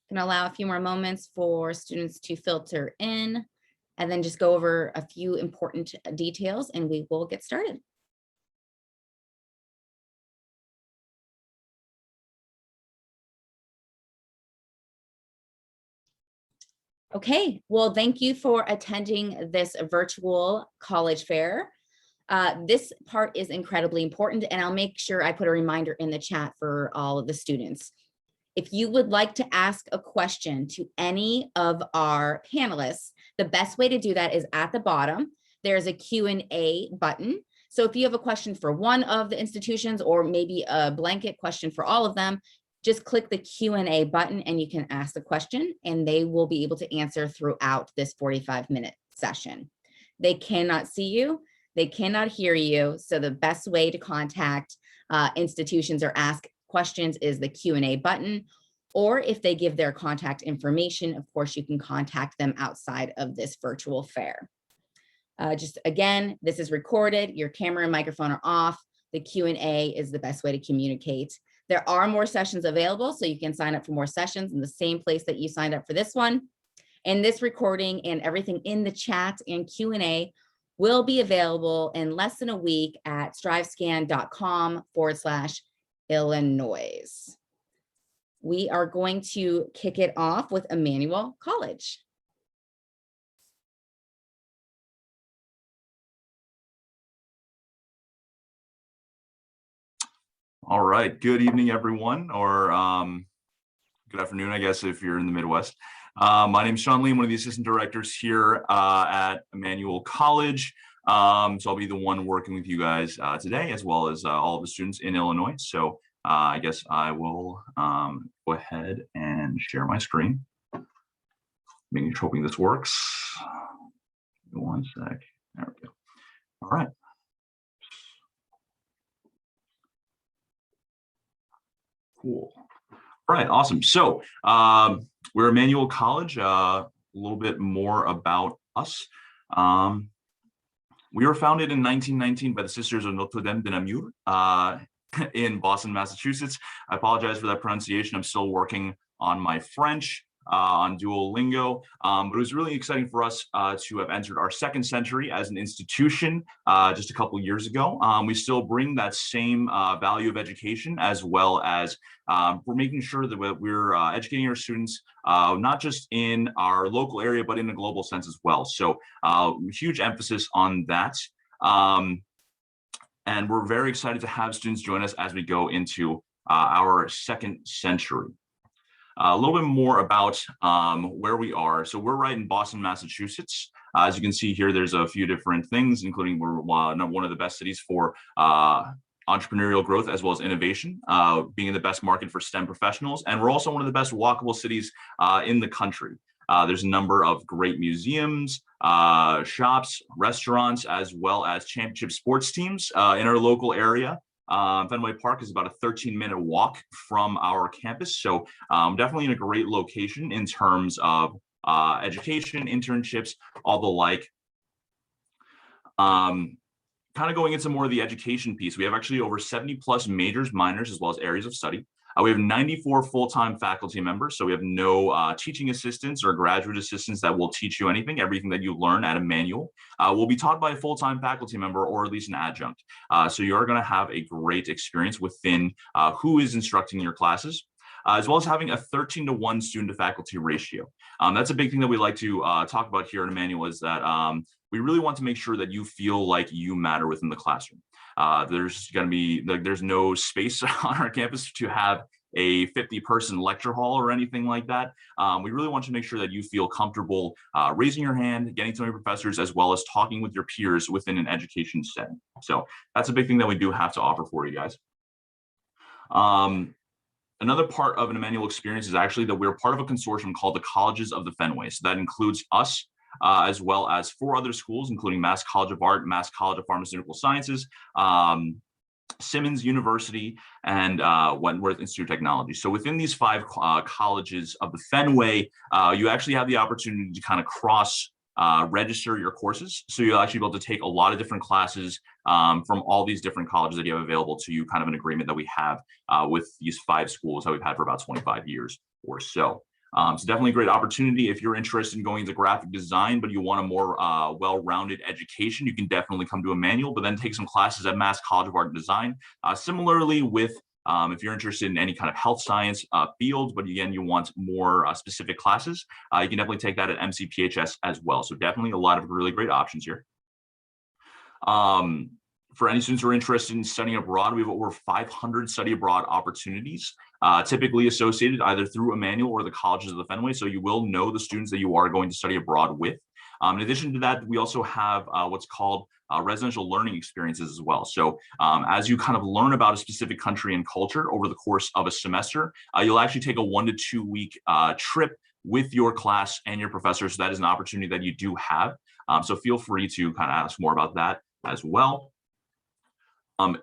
Going to allow a few more moments for students to filter in and then just go over a few important details and we will get started. Okay, well, thank you for attending this virtual college fair. This part is incredibly important, and I'll make sure I put a reminder in the chat for all of the students. If you would like to ask a question to any of our panelists, the best way to do that is at the bottom. There's a Q&A button. So if you have a question for one of the institutions or maybe a blanket question for all of them, just click the Q&A button and you can ask the question and they will be able to answer throughout this 45-minute session. They cannot see you, they cannot hear you. So the best way to contact institutions or ask questions is the Q&A button, or if they give their contact information, of course, you can contact them outside of this virtual fair. Just again, this is recorded, your camera and microphone are off. The Q&A is the best way to communicate. There are more sessions available, so you can sign up for more sessions in the same place that you signed up for this one. And this recording and everything in the chat and Q&A will be available in less than a week at strivescan.com/Illinois. We are going to kick it off with Emmanuel College. All right, good evening, everyone, or good afternoon, I guess, if you're in the Midwest. My name is Sean Lee, I'm one of the assistant directors here at Emmanuel College. So I'll be the one working with you guys today, as well as all of the students in Illinois. So I guess I will go ahead and share my screen. Hoping this works. One sec. There we go. All right. Cool. All right, awesome. So we're Emmanuel College. A little bit more about us. We were founded in 1919 by the Sisters of Notre Dame de Namur in Boston, Massachusetts. I apologize for that pronunciation. I'm still working on my French on Duolingo, but it was really exciting for us to have entered our second century as an institution just a couple years ago. We still bring that same value of education, as well as we're making sure that we're educating our students, not just in our local area, but in a global sense as well. So huge emphasis on that. And we're very excited to have students join us as we go into our second century. A little bit more about where we are. So we're right in Boston, Massachusetts. As you can see here, there's a few different things, including we're one of the best cities for entrepreneurial growth as well as innovation, being in the best market for STEM professionals. And we're also one of the best walkable cities in the country. There's a number of great museums, shops, restaurants, as well as championship sports teams in our local area. Fenway Park is about a 13-minute walk from our campus. So definitely in a great location in terms of education, internships, all the like. Kind of going into more of the education piece, we have actually over 70 plus majors, minors, as well as areas of study. We have 94 full-time faculty members, so we have no teaching assistants or graduate assistants that will teach you anything. Everything that you learn at Emmanuel will be taught by a full-time faculty member or at least an adjunct. So you are going to have a great experience within who is instructing your classes, as well as having a 13-to-1 student-to-faculty ratio. That's a big thing that we like to talk about here at Emmanuel, is that we really want to make sure that you feel like you matter within the classroom. There's going to be, there's no space on our campus to have a 50-person lecture hall or anything like that. We really want to make sure that you feel comfortable raising your hand, getting to know your professors, as well as talking with your peers within an education setting. So that's a big thing that we do have to offer for you guys. Another part of an Emmanuel experience is actually that we're part of a consortium called the Colleges of the Fenway. So that includes us, as well as 4 other schools, including Mass College of Art, Mass College of Pharmaceutical Sciences, Simmons University, and Wentworth Institute of Technology. So within these 5 colleges of the Fenway, you actually have the opportunity to kind of cross register your courses. So you'll actually be able to take a lot of different classes from all these different colleges that you have available to you, kind of an agreement that we have with these 5 schools that we've had for about 25 years or so. So definitely a great opportunity. If you're interested in going into graphic design, but you want a more well-rounded education, you can definitely come to Emmanuel, but then take some classes at Mass College of Art and Design. Similarly with if you're interested in any kind of health science field, but again, you want more specific classes, you can definitely take that at MCPHS as well. So definitely a lot of really great options here. For any students who are interested in studying abroad, we have over 500 study abroad opportunities, typically associated either through Emmanuel or the colleges of the Fenway. So you will know the students that you are going to study abroad with. In addition to that, we also have what's called residential learning experiences as well. So as you kind of learn about a specific country and culture over the course of a semester, you'll actually take a 1 to 2 week trip with your class and your professor. So that is an opportunity that you do have. So feel free to kind of ask more about that as well.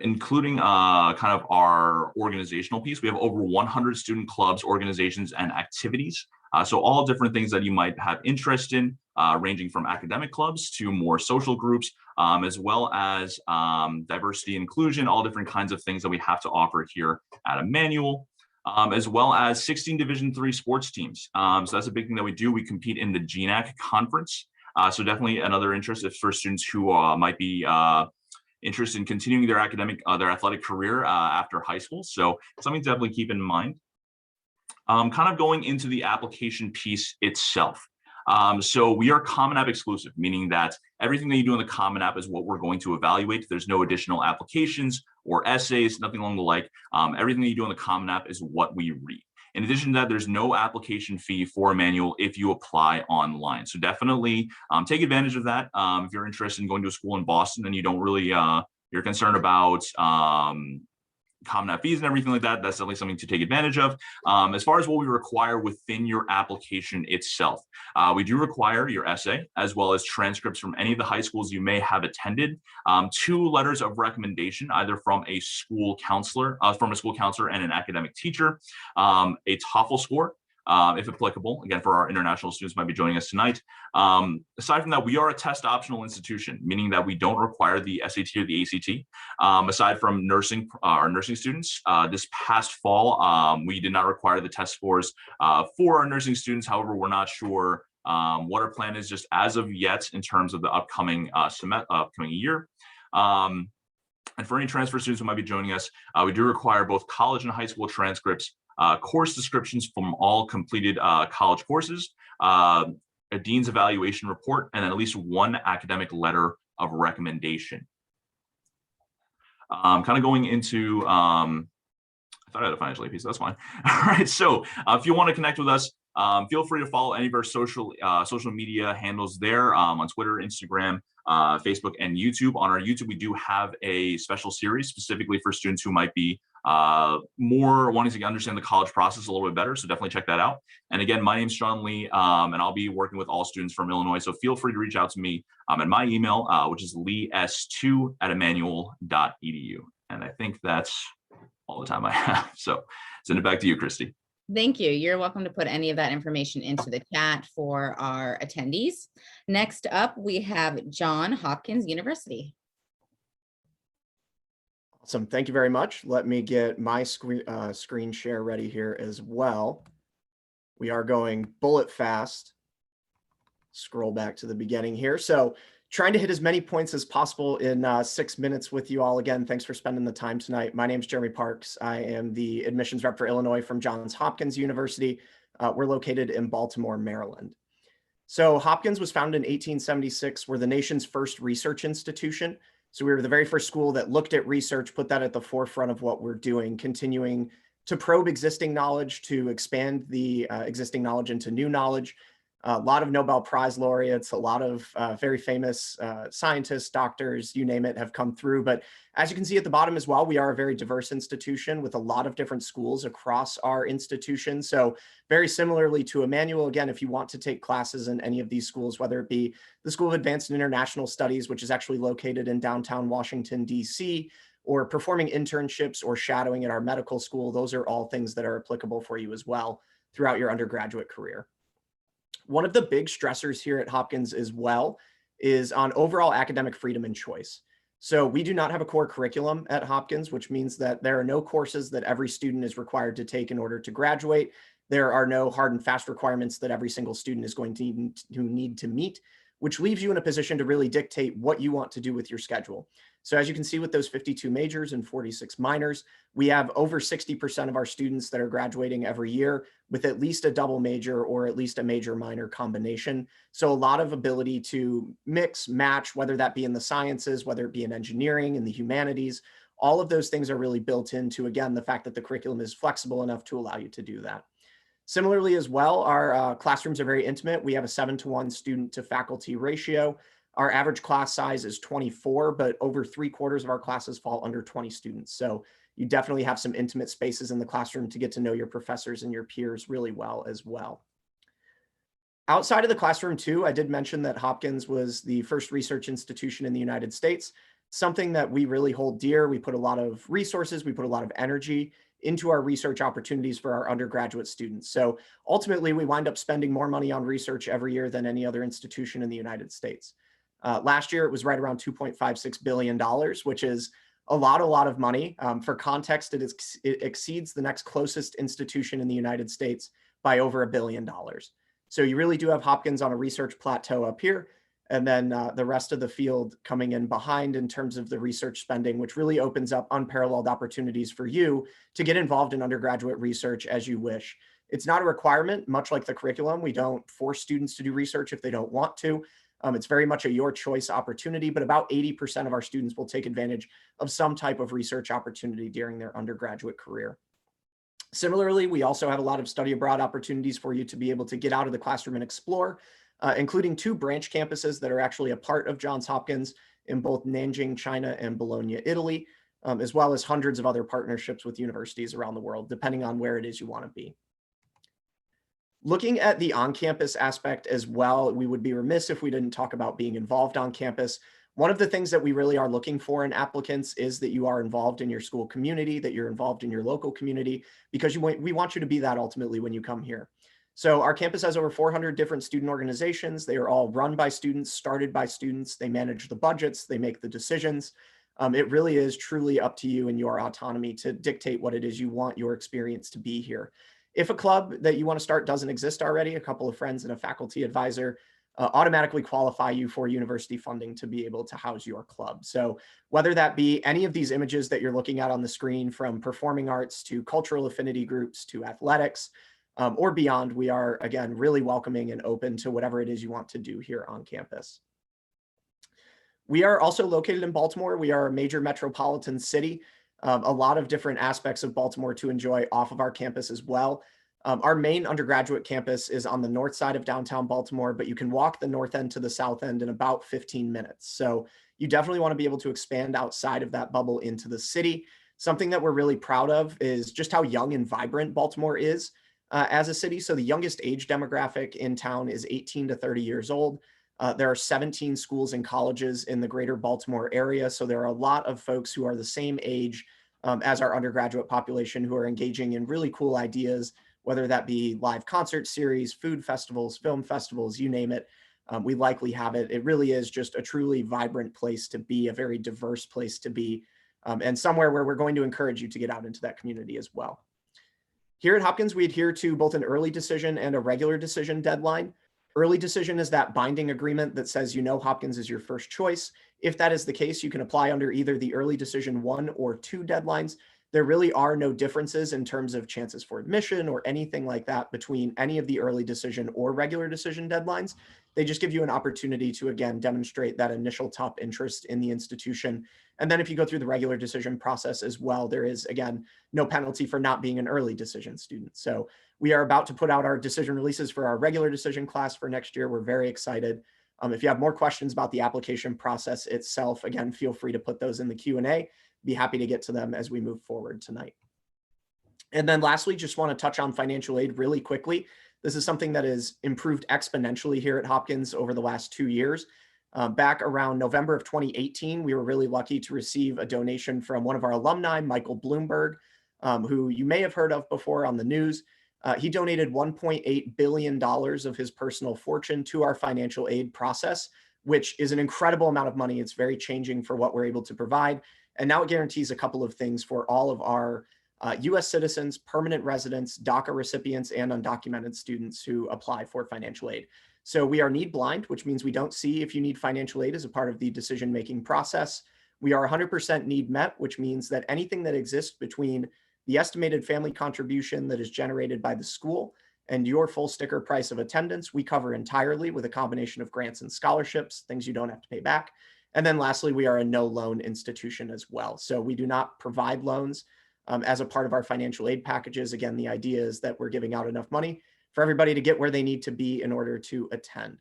Including kind of our organizational piece. We have over 100 student clubs, organizations, and activities. So all different things that you might have interest in, ranging from academic clubs to more social groups, as well as diversity and inclusion, all different kinds of things that we have to offer here at Emmanuel. As well as 16 Division III sports teams. So that's a big thing that we do. We compete in the GNAC conference. So definitely another interest if for students who might be interested in continuing their their athletic career after high school. So something to definitely keep in mind. Kind of going into the application piece itself. So we are Common App exclusive, meaning that everything that you do in the Common App is what we're going to evaluate. There's no additional applications or essays, nothing along the like. Everything that you do in the Common App is what we read. In addition to that, there's no application fee for Emmanuel if you apply online. So definitely take advantage of that. If you're interested in going to a school in Boston and you don't really, you're concerned about Common App fees and everything like that, that's definitely something to take advantage of. As far as what we require within your application itself, we do require your essay as well as transcripts from any of the high schools you may have attended, 2 letters of recommendation, either from a school counselor, and an academic teacher, a TOEFL score, if applicable, again, for our international students might be joining us tonight. Aside from that, we are a test optional institution, meaning that we don't require the SAT or the ACT. Aside from nursing, our nursing students, this past fall, we did not require the test scores for our nursing students. However, we're not sure what our plan is just as of yet in terms of the upcoming year. And for any transfer students who might be joining us, we do require both college and high school transcripts, course descriptions from all completed college courses, a dean's evaluation report, and at least 1 academic letter of recommendation. Kind of going into, I thought I had a financial aid piece, that's fine. All right, so if you want to connect with us, feel free to follow any of our social media handles there on Twitter, Instagram, Facebook, and YouTube. On our YouTube, we do have a special series specifically for students who might be more wanting to understand the college process a little bit better. So definitely check that out. And again, my name's Sean Lee, and I'll be working with all students from Illinois. So feel free to reach out to me at my email, which is lees2@emmanuel.edu. And I think that's all the time I have. So send it back to you, Christy. Thank you. You're welcome to put any of that information into the chat for our attendees. Next up, we have John, Hopkins University. Awesome. Thank you very much. Let me get my screen share ready here as well. We are going bullet fast. Scroll back to the beginning here. So trying to hit as many points as possible in 6 minutes with you all. Again, thanks for spending the time tonight. My name is Jeremy Parks. I am the admissions rep for Illinois from Johns Hopkins University. We're located in Baltimore, Maryland. So Hopkins was founded in 1876. We're the nation's first research institution. So we were the very first school that looked at research, put that at the forefront of what we're doing, continuing to probe existing knowledge, to expand the existing knowledge into new knowledge. A lot of Nobel Prize laureates, a lot of very famous scientists, doctors, you name it, have come through. But as you can see at the bottom as well, we are a very diverse institution with a lot of different schools across our institution. So very similarly to Emmanuel, again, if you want to take classes in any of these schools, whether it be the School of Advanced and International Studies, which is actually located in downtown Washington, D.C., or performing internships or shadowing at our medical school, those are all things that are applicable for you as well throughout your undergraduate career. One of the big stressors here at Hopkins as well is on overall academic freedom and choice. So we do not have a core curriculum at Hopkins, which means that there are no courses that every student is required to take in order to graduate. There are no hard and fast requirements that every single student is going to need to meet, which leaves you in a position to really dictate what you want to do with your schedule. So as you can see with those 52 majors and 46 minors, we have over 60% of our students that are graduating every year with at least a double major or at least a major minor combination. So a lot of ability to mix, match, whether that be in the sciences, whether it be in engineering, in the humanities, all of those things are really built into, again, the fact that the curriculum is flexible enough to allow you to do that. Similarly as well, our classrooms are very intimate. We have a 7-to-1 student to faculty ratio. Our average class size is 24, but over 3/4 of our classes fall under 20 students. So you definitely have some intimate spaces in the classroom to get to know your professors and your peers really well as well. Outside of the classroom too, I did mention that Hopkins was the first research institution in the United States, something that we really hold dear. We put a lot of resources, we put a lot of energy into our research opportunities for our undergraduate students. So ultimately, we wind up spending more money on research every year than any other institution in the United States. Last year, it was right around $2.56 billion, which is a lot of money. For context, it exceeds the next closest institution in the United States by over $1 billion. So you really do have Hopkins on a research plateau up here, and then the rest of the field coming in behind in terms of the research spending, which really opens up unparalleled opportunities for you to get involved in undergraduate research as you wish. It's not a requirement, much like the curriculum. We don't force students to do research if they don't want to. It's very much a your choice opportunity, but about 80% of our students will take advantage of some type of research opportunity during their undergraduate career. Similarly, we also have a lot of study abroad opportunities for you to be able to get out of the classroom and explore, including 2 branch campuses that are actually a part of Johns Hopkins in both Nanjing, China, and Bologna, Italy, as well as hundreds of other partnerships with universities around the world, depending on where it is you want to be. Looking at the on-campus aspect as well, we would be remiss if we didn't talk about being involved on campus. One of the things that we really are looking for in applicants is that you are involved in your school community, that you're involved in your local community, because we want you to be that ultimately when you come here. So our campus has over 400 different student organizations. They are all run by students, started by students. They manage the budgets, they make the decisions. It really is truly up to you and your autonomy to dictate what it is you want your experience to be here. If a club that you want to start doesn't exist already, a couple of friends and a faculty advisor automatically qualify you for university funding to be able to house your club. So whether that be any of these images that you're looking at on the screen, from performing arts to cultural affinity groups to athletics or beyond, we are, again, really welcoming and open to whatever it is you want to do here on campus. We are also located in Baltimore. We are a major metropolitan city. A lot of different aspects of Baltimore to enjoy off of our campus as well. Our main undergraduate campus is on the north side of downtown Baltimore, but you can walk the north end to the south end in about 15 minutes. So you definitely want to be able to expand outside of that bubble into the city. Something that we're really proud of is just how young and vibrant Baltimore is as a city. So the youngest age demographic in town is 18 to 30 years old. There are 17 schools and colleges in the greater Baltimore area. So there are a lot of folks who are the same age as our undergraduate population who are engaging in really cool ideas, whether that be live concert series, food festivals, film festivals, you name it. We likely have it. It really is just a truly vibrant place to be, a very diverse place to be, and somewhere where we're going to encourage you to get out into that community as well. Here at Hopkins, we adhere to both an early decision and a regular decision deadline. Early decision is that binding agreement that says you know Hopkins is your first choice. If that is the case, you can apply under either the early decision 1 or 2 deadlines. There really are no differences in terms of chances for admission or anything like that between any of the early decision or regular decision deadlines. They just give you an opportunity to, again, demonstrate that initial top interest in the institution. And then if you go through the regular decision process as well, there is, again, no penalty for not being an early decision student. So we are about to put out our decision releases for our regular decision class for next year. We're very excited. If you have more questions about the application process itself, again, feel free to put those in the Q&A. Be happy to get to them as we move forward tonight. And then lastly, just want to touch on financial aid really quickly. This is something that has improved exponentially here at Hopkins over the last 2 years. Back around November of 2018, we were really lucky to receive a donation from one of our alumni, Michael Bloomberg, who you may have heard of before on the news. He donated $1.8 billion of his personal fortune to our financial aid process, which is an incredible amount of money. It's very changing for what we're able to provide. And now it guarantees a couple of things for all of our US citizens, permanent residents, DACA recipients, and undocumented students who apply for financial aid. So we are need blind, which means we don't see if you need financial aid as a part of the decision-making process. We are 100% need met, which means that anything that exists between the estimated family contribution that is generated by the school and your full sticker price of attendance, we cover entirely with a combination of grants and scholarships, things you don't have to pay back. And then lastly, we are a no loan institution as well. So we do not provide loans as a part of our financial aid packages. Again, the idea is that we're giving out enough money for everybody to get where they need to be in order to attend.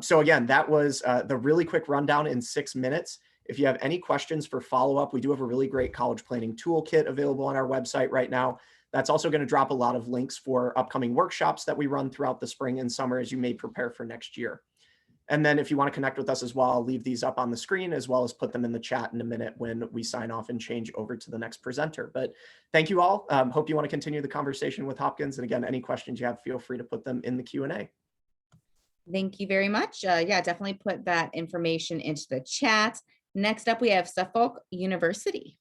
So again, that was the really quick rundown in 6 minutes. If you have any questions for follow-up, we do have a really great college planning toolkit available on our website right now. That's also going to drop a lot of links for upcoming workshops that we run throughout the spring and summer as you may prepare for next year. And then if you want to connect with us as well, I'll leave these up on the screen as well as put them in the chat in a minute when we sign off and change over to the next presenter. But thank you all. Hope you want to continue the conversation with Hopkins. And again, any questions you have, feel free to put them in the Q&A. Thank you very much. Yeah, definitely put that information into the chat. Next up, we have Suffolk University.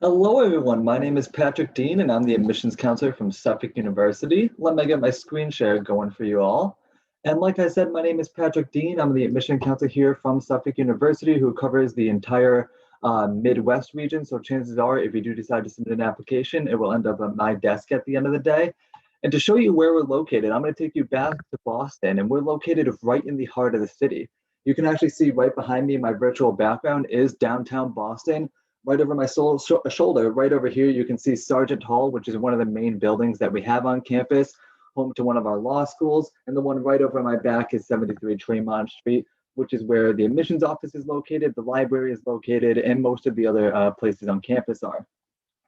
Hello, everyone. My name is Patrick Dean, and I'm the admissions counselor from Suffolk University. Let me get my screen share going for you all. And like I said, my name is Patrick Dean. I'm the admission counselor here from Suffolk University, who covers the entire Midwest region. So chances are, if you do decide to submit an application, it will end up on my desk at the end of the day. And to show you where we're located, I'm going to take you back to Boston, and we're located right in the heart of the city. You can actually see right behind me, my virtual background is downtown Boston. Right over my shoulder, right over here, you can see Sargent Hall, which is one of the main buildings that we have on campus, home to one of our law schools. And the one right over my back is 73 Tremont Street, which is where the admissions office is located, the library is located, and most of the other places on campus are.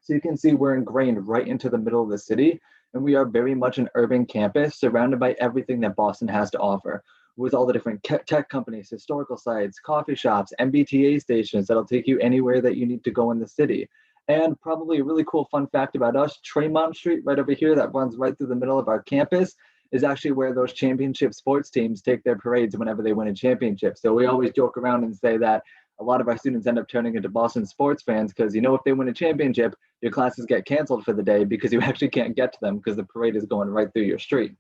So you can see we're ingrained right into the middle of the city, and we are very much an urban campus surrounded by everything that Boston has to offer, with all the different tech companies, historical sites, coffee shops, MBTA stations that'll take you anywhere that you need to go in the city. And probably a really cool fun fact about us, Tremont Street right over here that runs right through the middle of our campus is actually where those championship sports teams take their parades whenever they win a championship. So we always joke around and say that a lot of our students end up turning into Boston sports fans because, you know, if they win a championship, your classes get canceled for the day because you actually can't get to them because the parade is going right through your street.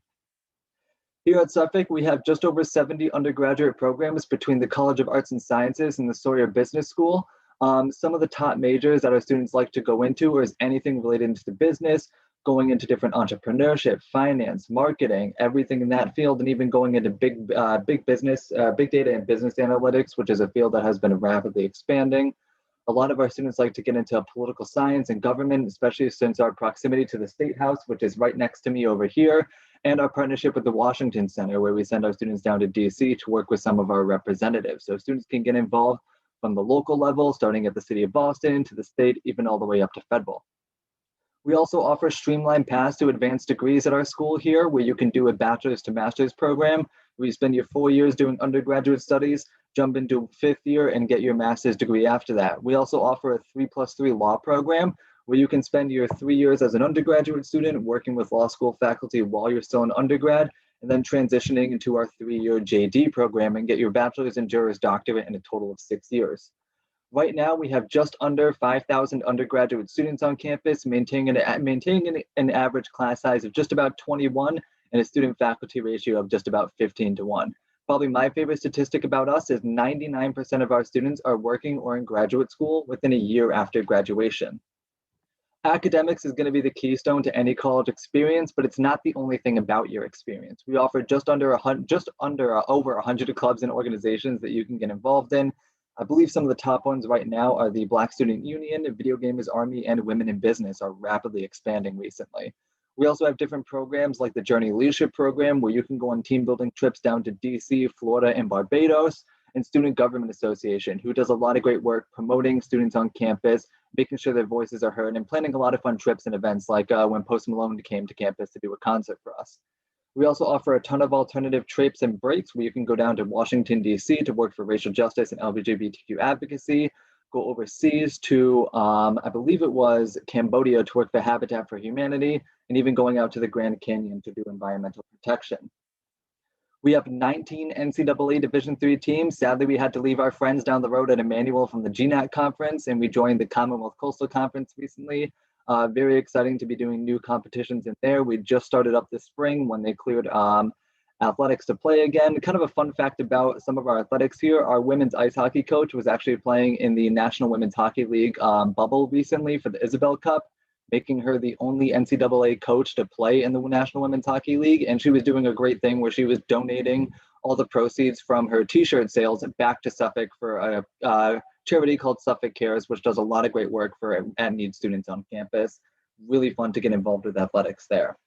Here at Suffolk, we have just over 70 undergraduate programs between the College of Arts and Sciences and the Sawyer Business School. Some of the top majors that our students like to go into is anything related to business, going into different entrepreneurship, finance, marketing, everything in that field, and even going into big data and business analytics, which is a field that has been rapidly expanding. A lot of our students like to get into political science and government, especially since our proximity to the State House, which is right next to me over here, and our partnership with the Washington Center, where we send our students down to DC to work with some of our representatives. So students can get involved from the local level, starting at the city of Boston to the state, even all the way up to federal. We also offer streamlined paths to advanced degrees at our school here, where you can do a bachelor's to master's program, where you spend your 4 years doing undergraduate studies, jump into 5th year and get your master's degree after that. We also offer a 3+3 law program, where you can spend your 3 years as an undergraduate student working with law school faculty while you're still an undergrad, and then transitioning into our 3-year JD program and get your bachelor's and Juris Doctorate in a total of 6 years. Right now, we have just under 5,000 undergraduate students on campus, maintaining an average class size of just about 21 and a student faculty ratio of just about 15:1. Probably my favorite statistic about us is 99% of our students are working or in graduate school within a year after graduation. Academics is going to be the keystone to any college experience, but it's not the only thing about your experience. We offer over 100 clubs and organizations that you can get involved in. I believe some of the top ones right now are the Black Student Union, Video Gamers Army, and Women in Business are rapidly expanding recently. We also have different programs like the Journey Leadership Program, where you can go on team building trips down to DC, Florida, and Barbados, and Student Government Association, who does a lot of great work promoting students on campus, making sure their voices are heard, and planning a lot of fun trips and events like when Post Malone came to campus to do a concert for us. We also offer a ton of alternative trips and breaks where you can go down to Washington, D.C. to work for racial justice and LGBTQ advocacy, go overseas to, I believe it was Cambodia to work for Habitat for Humanity, and even going out to the Grand Canyon to do environmental protection. We have 19 NCAA Division III teams. Sadly, we had to leave our friends down the road at Emmanuel from the GNAC conference, and we joined the Commonwealth Coastal Conference recently. Very exciting to be doing new competitions in there. We just started up this spring when they cleared athletics to play again. Kind of a fun fact about some of our athletics here, our women's ice hockey coach was actually playing in the National Women's Hockey League bubble recently for the Isabel Cup, making her the only NCAA coach to play in the National Women's Hockey League. And she was doing a great thing where she was donating all the proceeds from her t-shirt sales back to Suffolk for a charity called Suffolk Cares, which does a lot of great work for at-need students on campus. Really fun to get involved with athletics there.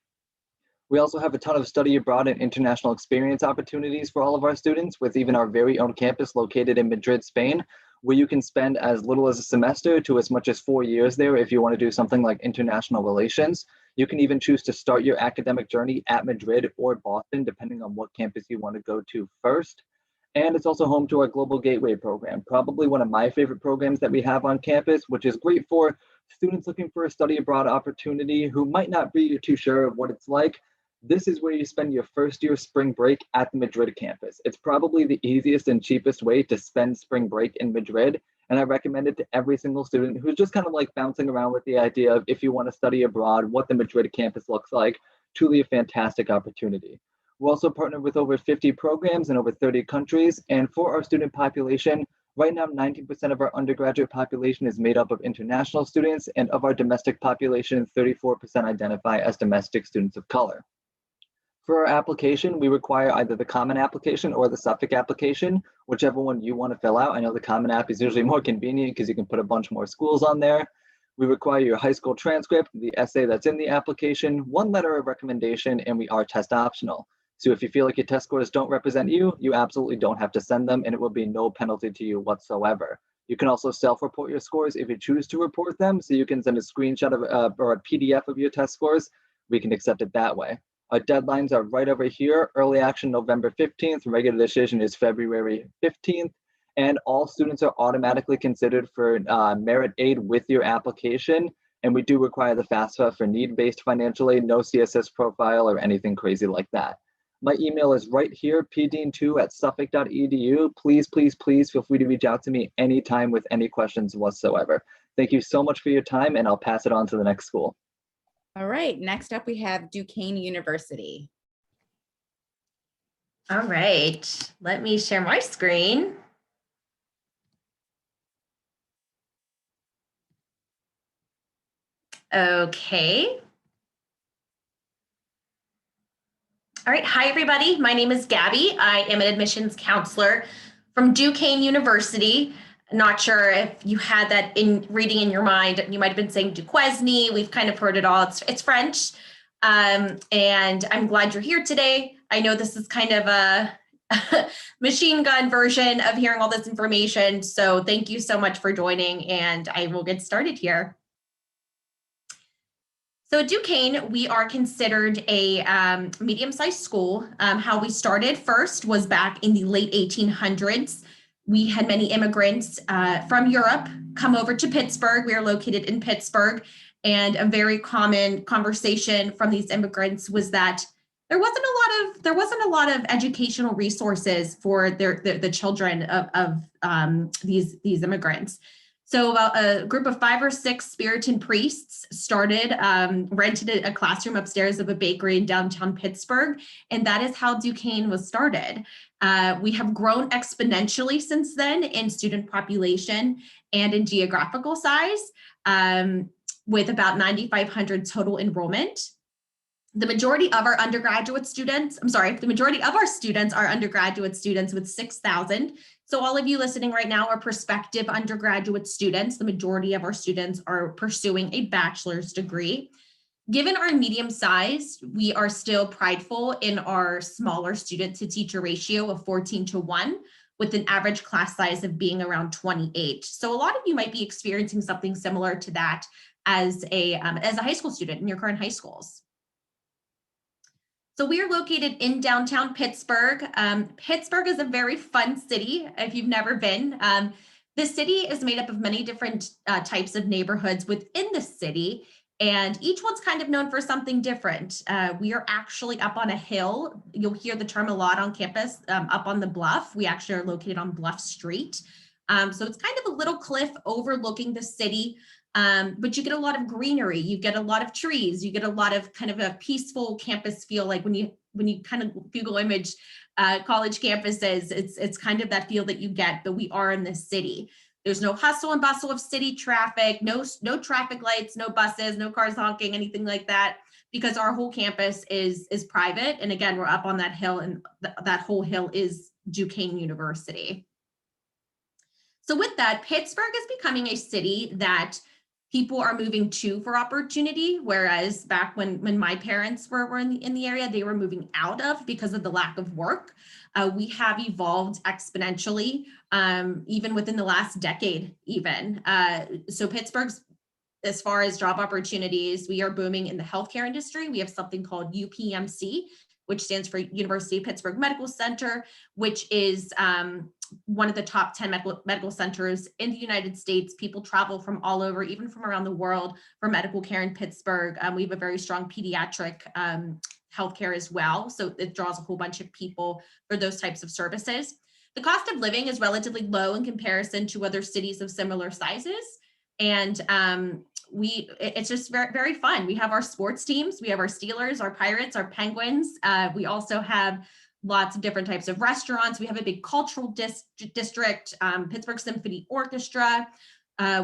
We also have a ton of study abroad and international experience opportunities for all of our students, with even our very own campus located in Madrid, Spain, where you can spend as little as a semester to as much as 4 years there if you want to do something like international relations. You can even choose to start your academic journey at Madrid or Boston, depending on what campus you want to go to first. And it's also home to our Global Gateway program, probably one of my favorite programs that we have on campus, which is great for students looking for a study abroad opportunity who might not be too sure of what it's like. This is where you spend your first year spring break at the Madrid campus. It's probably the easiest and cheapest way to spend spring break in Madrid. And I recommend it to every single student who's just kind of like bouncing around with the idea of if you want to study abroad, what the Madrid campus looks like. Truly a fantastic opportunity. We're also partnered with over 50 programs in over 30 countries. And for our student population, right now, 19% of our undergraduate population is made up of international students. And of our domestic population, 34% identify as domestic students of color. For our application, we require either the Common Application or the Suffolk application, whichever one you want to fill out. I know the Common App is usually more convenient because you can put a bunch more schools on there. We require your high school transcript, the essay that's in the application, one letter of recommendation, and we are test optional. So if you feel like your test scores don't represent you, you absolutely don't have to send them, and it will be no penalty to you whatsoever. You can also self-report your scores if you choose to report them, so you can send a screenshot of or a PDF of your test scores. We can accept it that way. Our deadlines are right over here. Early action November 15th, regular decision is February 15th, and all students are automatically considered for merit aid with your application. And we do require the FAFSA for need-based financial aid, no CSS profile or anything crazy like that. My email is right here, pdean2@suffolk.edu. Please, please, please feel free to reach out to me anytime with any questions whatsoever. Thank you so much for your time, and I'll pass it on to the next school. All right, next up we have Duquesne University. All right, let me share my screen. Okay. All right, hi everybody, my name is Gabby. I am an admissions counselor from Duquesne University. Not sure if you had that in reading in your mind. You might have been saying Duquesne. We've kind of heard it all. It's French. And I'm glad you're here today. I know this is kind of a machine gun version of hearing all this information. So thank you so much for joining, and I will get started here. So at Duquesne, we are considered a medium-sized school. How we started first was back in the late 1800s. We had many immigrants from Europe come over to Pittsburgh. We are located in Pittsburgh, and a very common conversation from these immigrants was that there wasn't a lot of educational resources for the children of these immigrants. So about a group of 5 or 6 Puritan priests started, rented a classroom upstairs of a bakery in downtown Pittsburgh. And that is how Duquesne was started. We have grown exponentially since then in student population and in geographical size, with about 9,500 total enrollment. The majority of our students are undergraduate students with 6,000. So all of you listening right now are prospective undergraduate students. The majority of our students are pursuing a bachelor's degree. Given our medium size, we are still prideful in our smaller student to teacher ratio of 14:1, with an average class size of being around 28. So a lot of you might be experiencing something similar to that as a high school student in your current high schools. So we are located in downtown Pittsburgh. Pittsburgh is a very fun city if you've never been. The city is made up of many different types of neighborhoods within the city. And each one's kind of known for something different. We are actually up on a hill. You'll hear the term a lot on campus, up on the bluff. We actually are located on Bluff Street. So it's kind of a little cliff overlooking the city, but you get a lot of greenery, you get a lot of trees, you get a lot of kind of a peaceful campus feel. Like when you kind of Google image college campuses, it's kind of that feel that you get, but we are in this city. There's no hustle and bustle of city traffic, no traffic lights, no buses, no cars honking, anything like that, because our whole campus is private. And again, we're up on that hill, and that whole hill is Duquesne University. So with that, Pittsburgh is becoming a city that people are moving to for opportunity, whereas back when my parents were in the area, they were moving out of because of the lack of work. We have evolved exponentially, even within the last decade even. So Pittsburgh's, as far as job opportunities, we are booming in the healthcare industry. We have something called UPMC, which stands for University of Pittsburgh Medical Center, which is one of the top 10 medical centers in the United States. People travel from all over, even from around the world, for medical care in Pittsburgh. We have a very strong pediatric healthcare as well. So it draws a whole bunch of people for those types of services. The cost of living is relatively low in comparison to other cities of similar sizes. And it's just very, very fun. We have our sports teams. We have our Steelers, our Pirates, our Penguins. We also have lots of different types of restaurants. We have a big cultural district, Pittsburgh Symphony Orchestra.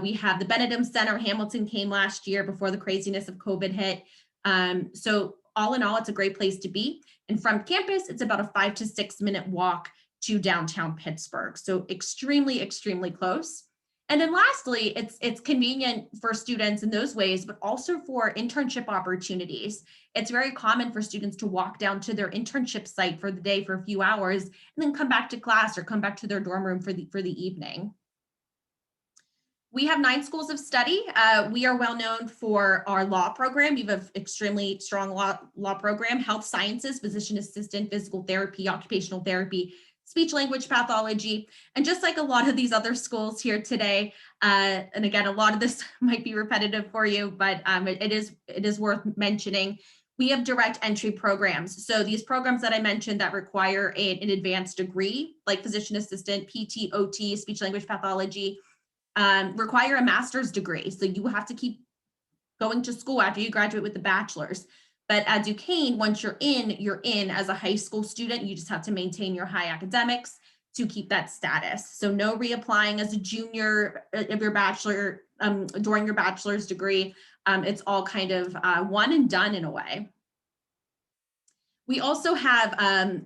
We have the Benedum Center. Hamilton came last year before the craziness of COVID hit. So all in all, it's a great place to be. And from campus, it's about a 5 to 6 minute walk to downtown Pittsburgh. So extremely, extremely close. And then lastly, it's convenient for students in those ways, but also for internship opportunities. It's very common for students to walk down to their internship site for the day for a few hours and then come back to class or come back to their dorm room for the evening. We have 9 schools of study. We are well known for our law program. We have an extremely strong law program, health sciences, physician assistant, physical therapy, occupational therapy, speech language pathology. And just like a lot of these other schools here today, and again, a lot of this might be repetitive for you, but it is worth mentioning. We have direct entry programs. So these programs that I mentioned that require an advanced degree, like physician assistant, PT, OT, speech language pathology, require a master's degree. So you have to keep going to school after you graduate with the bachelor's. But at Duquesne, once you're in as a high school student. You just have to maintain your high academics to keep that status. So no reapplying as a junior of your bachelor during your bachelor's degree. It's all kind of one and done in a way. We also have,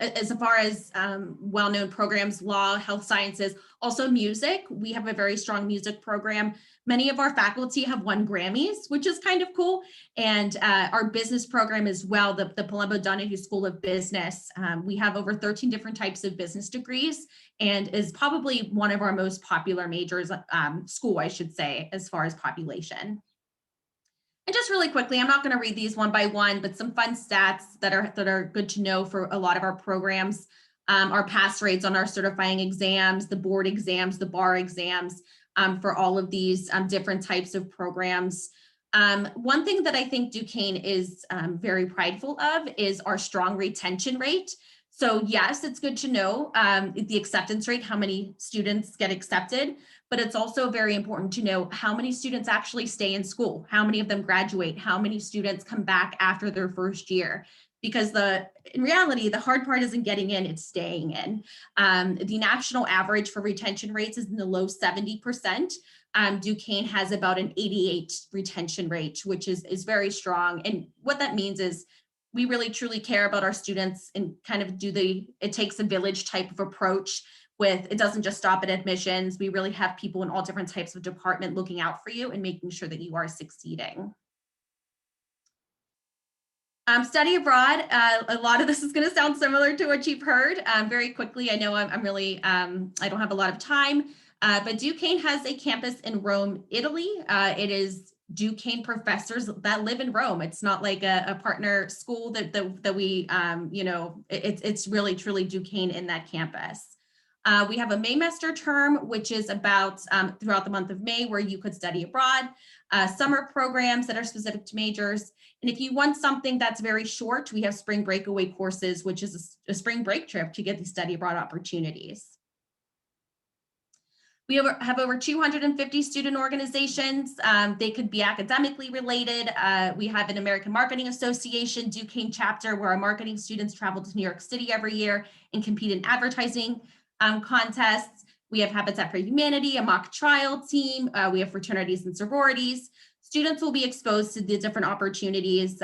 as far as well-known programs, law, health sciences, also music. We have a very strong music program. Many of our faculty have won Grammys, which is kind of cool. And our business program as well, the Palumbo Donahue School of Business. We have over 13 different types of business degrees and is probably one of our most popular majors, school, I should say, as far as population. And just really quickly, I'm not going to read these one by one, but some fun stats that are good to know for a lot of our programs. Our pass rates on our certifying exams, the board exams, the bar exams, for all of these different types of programs. One thing that I think Duquesne is very prideful of is our strong retention rate. So yes, it's good to know the acceptance rate, how many students get accepted, but it's also very important to know how many students actually stay in school, how many of them graduate, how many students come back after their first year. Because in reality, the hard part isn't getting in, it's staying in. The national average for retention rates is in the low 70%. Duquesne has about an 88 retention rate, which is very strong. And what that means is we really truly care about our students and kind of it takes a village type of approach with, it doesn't just stop at admissions. We really have people in all different types of department looking out for you and making sure that you are succeeding. Study abroad, a lot of this is going to sound similar to what you've heard. Very quickly, I know I'm really, I don't have a lot of time, but Duquesne has a campus in Rome, Italy. It is Duquesne professors that live in Rome. It's not like a partner school that we, it's really truly Duquesne in that campus. We have a Maymester term, which is about throughout the month of May, where you could study abroad, summer programs that are specific to majors. And if you want something that's very short, we have spring breakaway courses, which is a spring break trip to get these study abroad opportunities. We have over 250 student organizations. They could be academically related. We have an American Marketing Association, Duquesne chapter, where our marketing students travel to New York City every year and compete in advertising contests. We have Habitat for Humanity, a mock trial team. We have fraternities and sororities. Students will be exposed to the different opportunities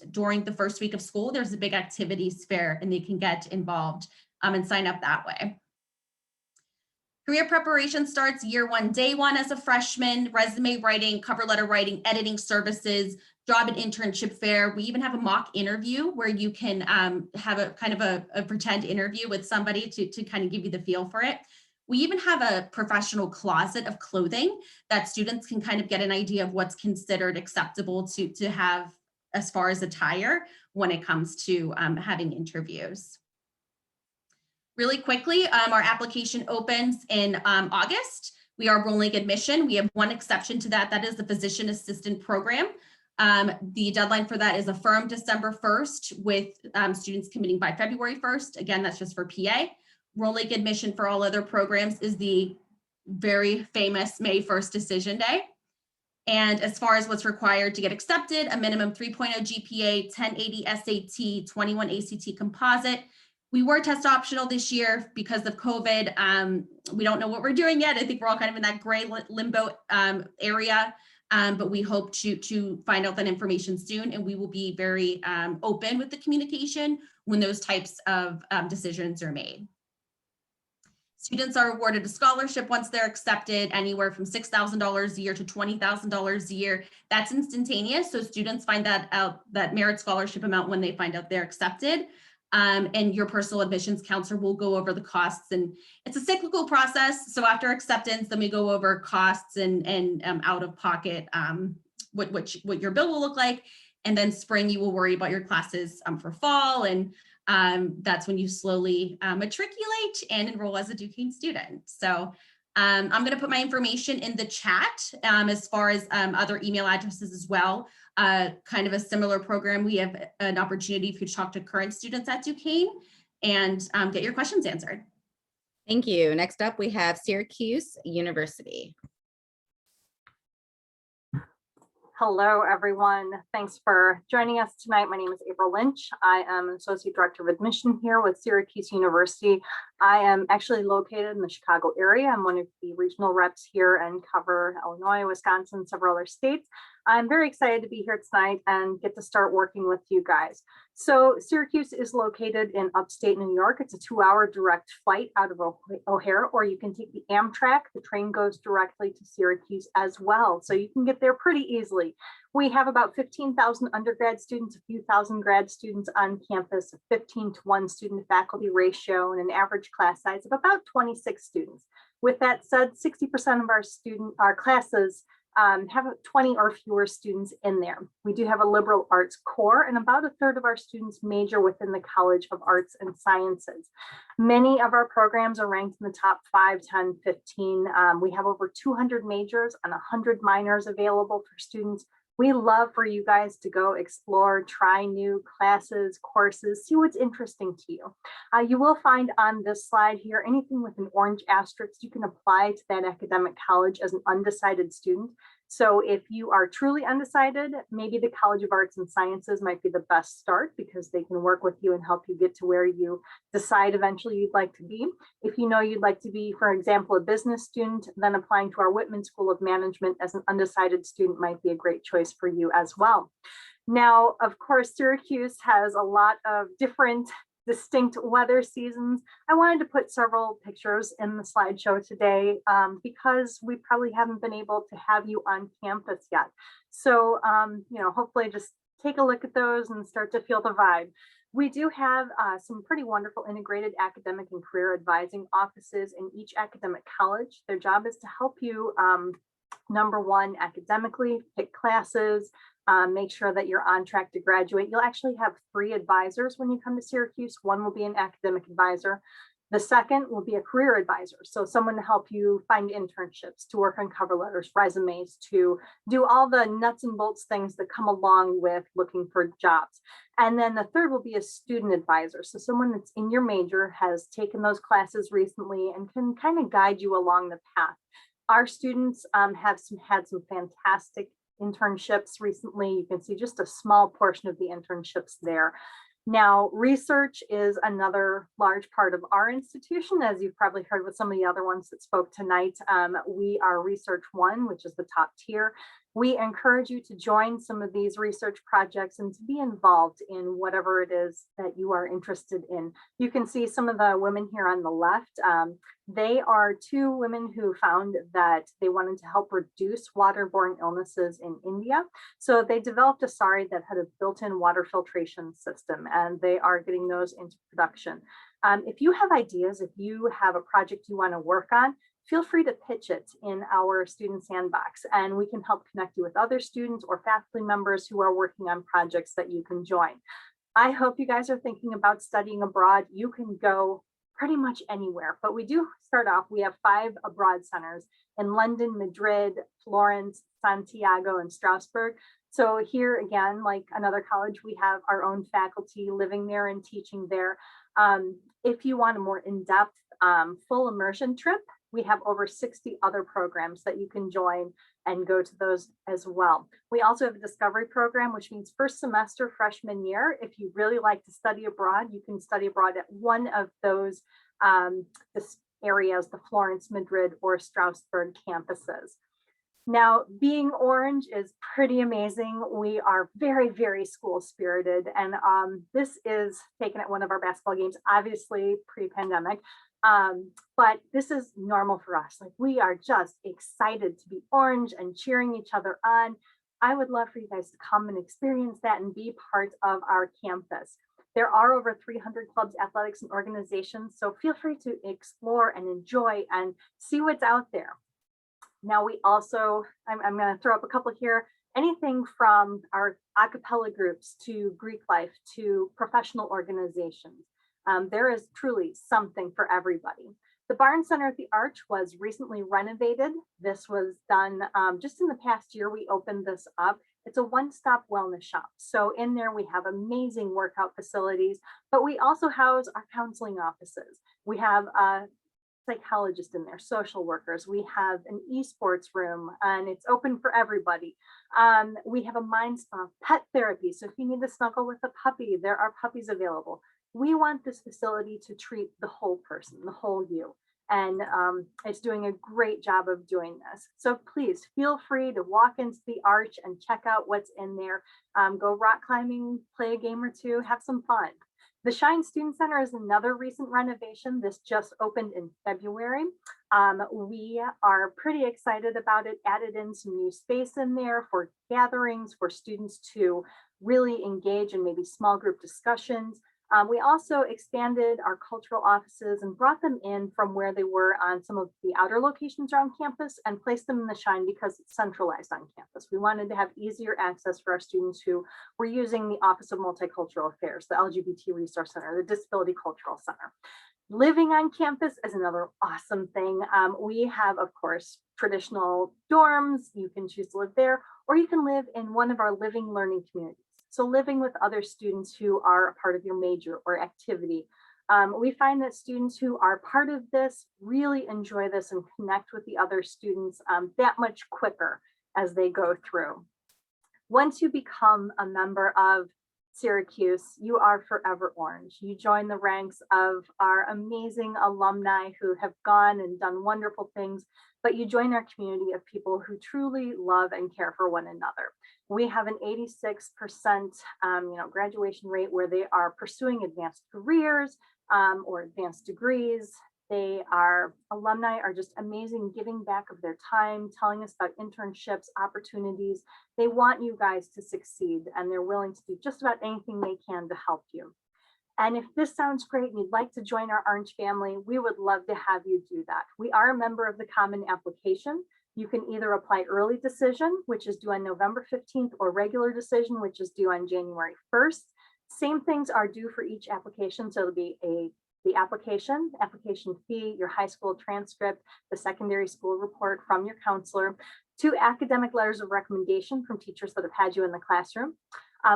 during the first week of school. There's a big activities fair and they can get involved and sign up that way. Career preparation starts year one, day one as a freshman, resume writing, cover letter writing, editing services, job and internship fair. We even have a mock interview where you can have a kind of a pretend interview with somebody to kind of give you the feel for it. We even have a professional closet of clothing that students can kind of get an idea of what's considered acceptable to have as far as attire when it comes to having interviews. Really quickly, our application opens in August. We are rolling admission. We have one exception to that. That is the physician assistant program. The deadline for that is affirmed December 1st with students committing by February 1st. Again, that's just for PA. Rolling admission for all other programs is the very famous May 1st decision day. And as far as what's required to get accepted, a minimum 3.0 GPA, 1080 SAT, 21 ACT composite. We were test optional this year because of COVID. We don't know what we're doing yet. I think we're all kind of in that gray limbo area, but we hope to find out that information soon, and we will be very open with the communication when those types of decisions are made. Students are awarded a scholarship once they're accepted, anywhere from $6,000 a year to $20,000 a year. That's instantaneous, so students find that out, that merit scholarship amount, when they find out they're accepted. And your personal admissions counselor will go over the costs, and it's a cyclical process. So after acceptance, then we go over costs and out of pocket, what your bill will look like. And then spring, you will worry about your classes for fall. And that's when you slowly matriculate and enroll as a Duquesne student. So I'm going to put my information in the chat as far as other email addresses as well. Kind of a similar program. We have an opportunity for you to talk to current students at Duquesne and get your questions answered. Thank you. Next up, we have Syracuse University. Hello, everyone. Thanks for joining us tonight. My name is April Lynch. I am an Associate Director of Admission here with Syracuse University. I am actually located in the Chicago area. I'm one of the regional reps here and cover Illinois, Wisconsin, several other states. I'm very excited to be here tonight and get to start working with you guys. So Syracuse is located in upstate New York. It's a 2-hour direct flight out of O'Hare, or you can take the Amtrak. The train goes directly to Syracuse as well, so you can get there pretty easily. We have about 15,000 undergrad students, a few thousand grad students on campus, a 15-to-1 student faculty ratio, and an average class size of about 26 students. With that said, 60% of our classes have 20 or fewer students in there. We do have a liberal arts core, and about a third of our students major within the College of Arts and Sciences. Many of our programs are ranked in the top 5, 10, 15. We have over 200 majors and 100 minors available for students. We love for you guys to go explore, try new classes, courses, see what's interesting to you. You will find on this slide here, anything with an orange asterisk, you can apply to that academic college as an undecided student. So if you are truly undecided, maybe the College of Arts and Sciences might be the best start because they can work with you and help you get to where you decide eventually you'd like to be. If you know you'd like to be, for example, a business student, then applying to our Whitman School of Management as an undecided student might be a great choice for you as well. Now, of course, Syracuse has a lot of different distinct weather seasons. I wanted to put several pictures in the slideshow today because we probably haven't been able to have you on campus yet. So, hopefully just take a look at those and start to feel the vibe. We do have some pretty wonderful integrated academic and career advising offices in each academic college. Their job is to help you, number one, academically, pick classes, make sure that you're on track to graduate. You'll actually have 3 advisors when you come to Syracuse. One will be an academic advisor. The second will be a career advisor. So someone to help you find internships, to work on cover letters, resumes, to do all the nuts and bolts things that come along with looking for jobs. And then the third will be a student advisor. So someone that's in your major, has taken those classes recently and can kind of guide you along the path. Our students have had some fantastic internships recently. You can see just a small portion of the internships there. Now, research is another large part of our institution, as you've probably heard with some of the other ones that spoke tonight. We are Research One, which is the top tier. We encourage you to join some of these research projects and to be involved in whatever it is that you are interested in. You can see some of the women here on the left. They are two women who found that they wanted to help reduce waterborne illnesses in India. So they developed a sari that had a built-in water filtration system, and they are getting those into production. If you have ideas, if you have a project you want to work on, feel free to pitch it in our student sandbox, and we can help connect you with other students or faculty members who are working on projects that you can join. I hope you guys are thinking about studying abroad. You can go pretty much anywhere, but we do start off, we have 5 abroad centers in London, Madrid, Florence, Santiago, and Strasbourg. So here again, like another college, we have our own faculty living there and teaching there. If you want a more in-depth full immersion trip, we have over 60 other programs that you can join and go to those as well. We also have a discovery program, which means first semester freshman year. If you really like to study abroad, you can study abroad at one of those areas, the Florence, Madrid, or Strasbourg campuses. Now, being Orange is pretty amazing. We are very, very school spirited. And this is taken at one of our basketball games, obviously pre-pandemic. But this is normal for us. Like, we are just excited to be Orange and cheering each other on. I would love for you guys to come and experience that and be part of our campus. There are over 300 clubs, athletics, and organizations. So feel free to explore and enjoy and see what's out there. Now, we also, I'm going to throw up a couple here, anything from our a cappella groups to Greek life to professional organizations. There is truly something for everybody. The Barn Center at the Arch was recently renovated. This was done just in the past year. We opened this up. It's a one-stop wellness shop. So in there, we have amazing workout facilities, but we also house our counseling offices. We have a psychologist in there, social workers. We have an esports room, and it's open for everybody. We have a mind spa, pet therapy. So if you need to snuggle with a puppy, there are puppies available. We want this facility to treat the whole person, the whole you. And it's doing a great job of doing this. So please feel free to walk into the Arch and check out what's in there. Go rock climbing, play a game or two, have some fun. The Shine Student Center is another recent renovation. This just opened in February. We are pretty excited about it, added in some new space in there for gatherings, for students to really engage in maybe small group discussions. We also expanded our cultural offices and brought them in from where they were on some of the outer locations around campus and placed them in the Shine because it's centralized on campus. We wanted to have easier access for our students who were using the Office of Multicultural Affairs, the LGBT Resource Center, the Disability Cultural Center. Living on campus is another awesome thing. We have, of course, traditional dorms. You can choose to live there, or you can live in one of our living learning communities. So living with other students who are a part of your major or activity. We find that students who are part of this really enjoy this and connect with the other students that much quicker as they go through. Once you become a member of Syracuse, you are forever Orange. You join the ranks of our amazing alumni who have gone and done wonderful things, but you join our community of people who truly love and care for one another. We have an 86% graduation rate where they are pursuing advanced careers or advanced degrees. Alumni are just amazing, giving back of their time, telling us about internships, opportunities. They want you guys to succeed, and they're willing to do just about anything they can to help you. And if this sounds great and you'd like to join our Orange family, we would love to have you do that. We are a member of the Common Application. You can either apply early decision, which is due on November 15th, or regular decision, which is due on January 1st. Same things are due for each application. So it'll be a the application fee, your high school transcript, the secondary school report from your counselor, 2 academic letters of recommendation from teachers that have had you in the classroom.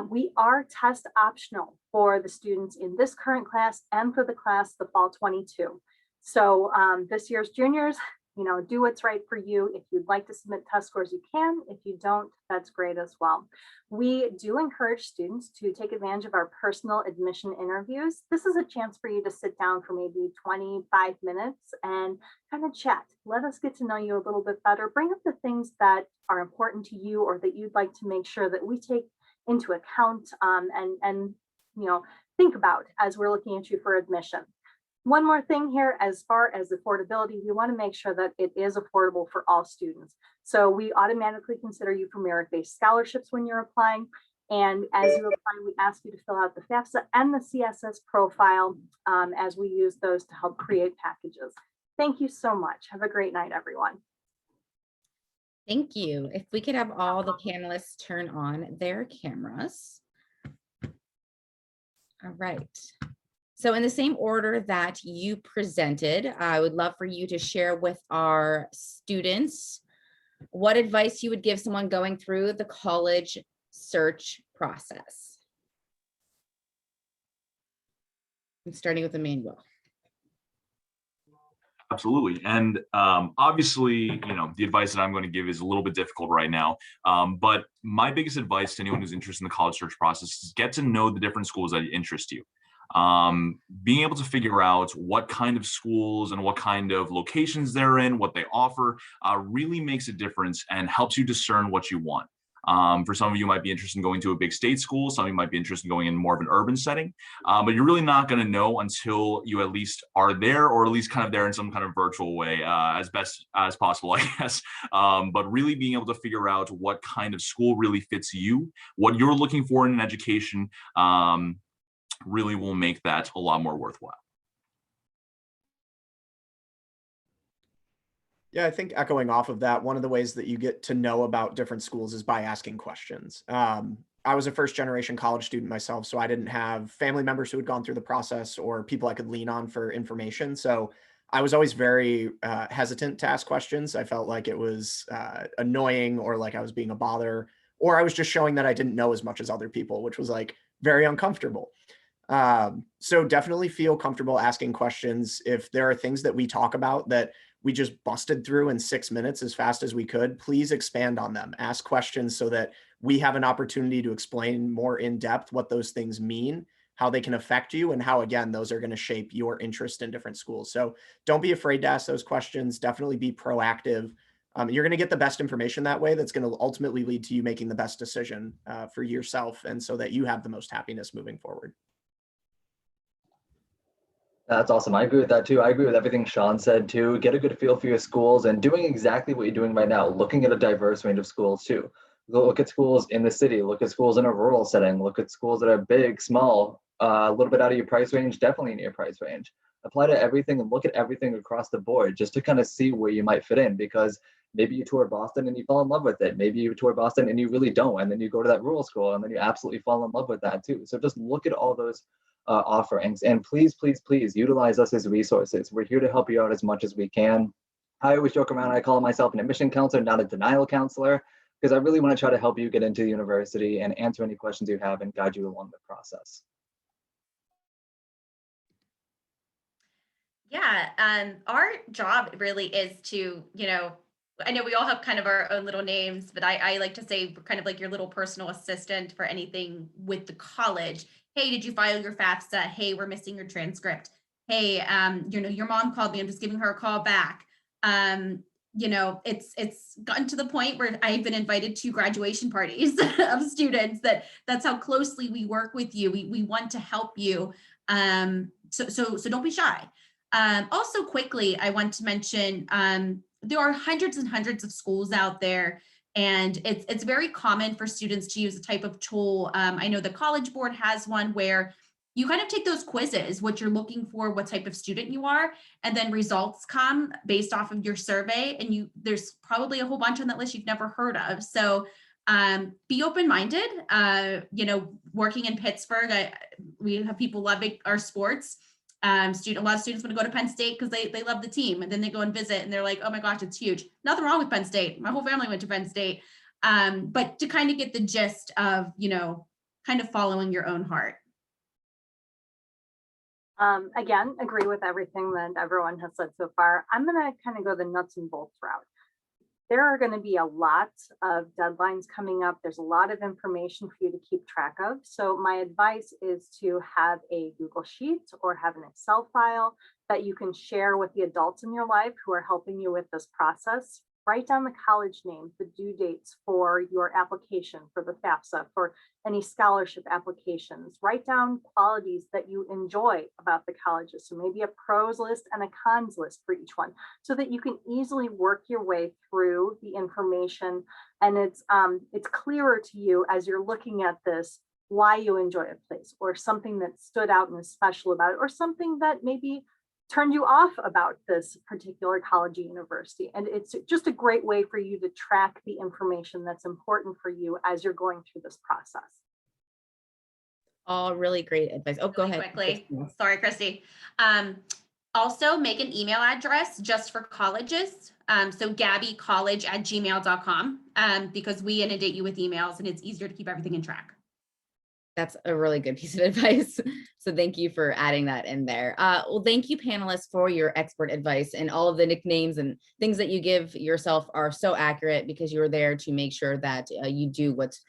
We are test optional for the students in this current class and for the class the fall 22. So this year's juniors, you know, do what's right for you. If you'd like to submit test scores, you can. If you don't, that's great as well. We do encourage students to take advantage of our personal admission interviews. This is a chance for you to sit down for maybe 25 minutes and kind of chat. Let us get to know you a little bit better. Bring up the things that are important to you or that you'd like to make sure that we take into account and you know, think about as we're looking at you for admission. One more thing here, as far as affordability, we want to make sure that it is affordable for all students. So we automatically consider you for merit-based scholarships when you're applying. And as you apply, we ask you to fill out the FAFSA and the CSS profile as we use those to help create packages. Thank you so much. Have a great night, everyone. Thank you. If we could have all the panelists turn on their cameras. All right. So in the same order that you presented, I would love for you to share with our students what advice you would give someone going through the college search process. I'm starting with Emmanuel. Absolutely. And obviously, you know, the advice that I'm going to give is a little bit difficult right now. But my biggest advice to anyone who's interested in the college search process is get to know the different schools that interest you. Being able to figure out what kind of schools and what kind of locations they're in, what they offer, really makes a difference and helps you discern what you want. For some of you might be interested in going to a big state school. Some of you might be interested in going in more of an urban setting, but you're really not going to know until you at least are there, or at least kind of there in some kind of virtual way, as best as possible, I guess. But really being able to figure out what kind of school really fits you, what you're looking for in an education, really will make that a lot more worthwhile. Yeah, I think echoing off of that, one of the ways that you get to know about different schools is by asking questions. I was a first generation college student myself, so I didn't have family members who had gone through the process or people I could lean on for information. So I was always very hesitant to ask questions. I felt like it was annoying, or like I was being a bother, or I was just showing that I didn't know as much as other people, which was like very uncomfortable. So definitely feel comfortable asking questions. If there are things that we talk about that we just busted through in 6 minutes as fast as we could, please expand on them. Ask questions so that we have an opportunity to explain more in depth what those things mean, how they can affect you, and how, again, those are going to shape your interest in different schools. So don't be afraid to ask those questions. Definitely be proactive. You're going to get the best information that way. That's going to ultimately lead to you making the best decision for yourself, and so that you have the most happiness moving forward. That's awesome. I agree with that too. I agree with everything Sean said too. Get a good feel for your schools and doing exactly what you're doing right now, looking at a diverse range of schools too. Look at schools in the city, look at schools in a rural setting, look at schools that are big, small, a little bit out of your price range, definitely in your price range. Apply to everything and look at everything across the board just to kind of see where you might fit in, because maybe you tour Boston and you fall in love with it. Maybe you tour Boston and you really don't, and then you go to that rural school and then you absolutely fall in love with that too. So just look at all those offerings, and please, please, please utilize us as resources. We're here to help you out as much as we can. I always joke around, I call myself an admission counselor, not a denial counselor, because I really want to try to help you get into the university and answer any questions you have and guide you along the process. Yeah, our job really is to, you know, I know we all have kind of our own little names, but I like to say we're kind of like your little personal assistant for anything with the college. Hey, did you file your FAFSA? Hey, we're missing your transcript. Hey, you know, your mom called me. I'm just giving her a call back. You know, it's gotten to the point where I've been invited to graduation parties of students. That's how closely we work with you. We want to help you. So don't be shy. Also, quickly, I want to mention there are hundreds and hundreds of schools out there, and it's very common for students to use a type of tool. I know the College Board has one where you kind of take those quizzes, what you're looking for, what type of student you are, and then results come based off of your survey. And there's probably a whole bunch on that list you've never heard of. So be open-minded. You know, working in Pittsburgh, we have people loving our sports. A lot of students want to go to Penn State because they love the team, and then they go and visit and they're like, oh my gosh, it's huge. Nothing wrong with Penn State. My whole family went to Penn State. But to kind of get the gist of, kind of following your own heart. Again, agree with everything that everyone has said so far. I'm going to kind of go the nuts and bolts route. There are going to be a lot of deadlines coming up. There's a lot of information for you to keep track of. So my advice is to have a Google Sheet or have an Excel file that you can share with the adults in your life who are helping you with this process. Write down the college names, the due dates for your application for the FAFSA, for any scholarship applications. Write down qualities that you enjoy about the colleges. So maybe a pros list and a cons list for each one, so that you can easily work your way through the information. And it's clearer to you as you're looking at this why you enjoy a place, or something that stood out and is special about it, or something that maybe turned you off about this particular college or university. And it's just a great way for you to track the information that's important for you as you're going through this process. All really great advice. Oh, go Really ahead. quickly. Sorry, Christy. Also make an email address just for colleges. So gabbycollege@gmail.com, because we inundate you with emails and it's easier to keep everything in track. That's a really good piece of advice. So thank you for adding that in there. Well, thank you, panelists, for your expert advice, and all of the nicknames and things that you give yourself are so accurate, because you're there to make sure that you do what's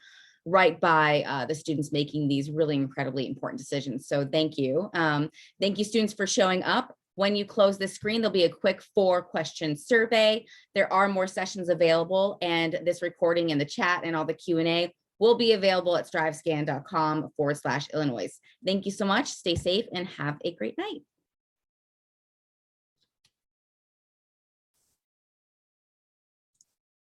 right by the students making these really incredibly important decisions. So thank you. Thank you, students, for showing up. When you close the screen, there'll be a quick 4-question survey. There are more sessions available, and this recording and the chat and all the Q&A will be available at strivescan.com/Illinois. Thank you so much. Stay safe and have a great night.